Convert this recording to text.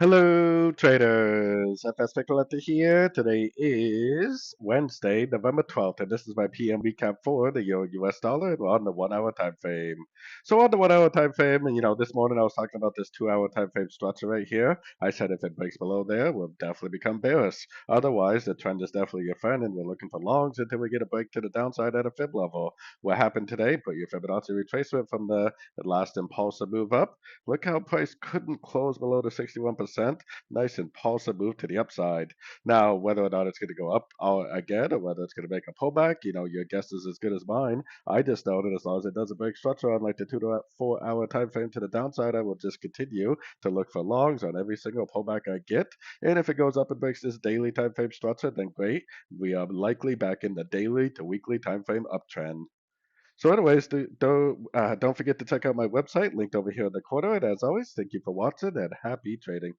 Hello, traders. FX Pip Collector here. Today is Wednesday, November 12th, and this is my PM recap for the Euro US dollar on the 1 hour time frame. So, on the 1 hour time frame, this morning I was talking about this 2 hour time frame structure right here. I said if it breaks below there, we'll definitely become bearish. Otherwise, the trend is definitely your friend, and we're looking for longs until we get a break to the downside at a fib level. What happened today? Put your Fibonacci retracement from the last impulsive move up. Look how price couldn't close below the 61%. Nice impulsive move to the upside. Now, whether or not it's going to go up again or whether it's going to make a pullback, your guess is as good as mine. I just know that as long as it doesn't break structure on like the 2 to 4 hour time frame to the downside, I will just continue to look for longs on every single pullback I get. And if it goes up and breaks this daily time frame structure, then great. We are likely back in the daily to weekly time frame uptrend. So, anyways, don't forget to check out my website linked over here in the corner. And as always, thank you for watching and happy trading.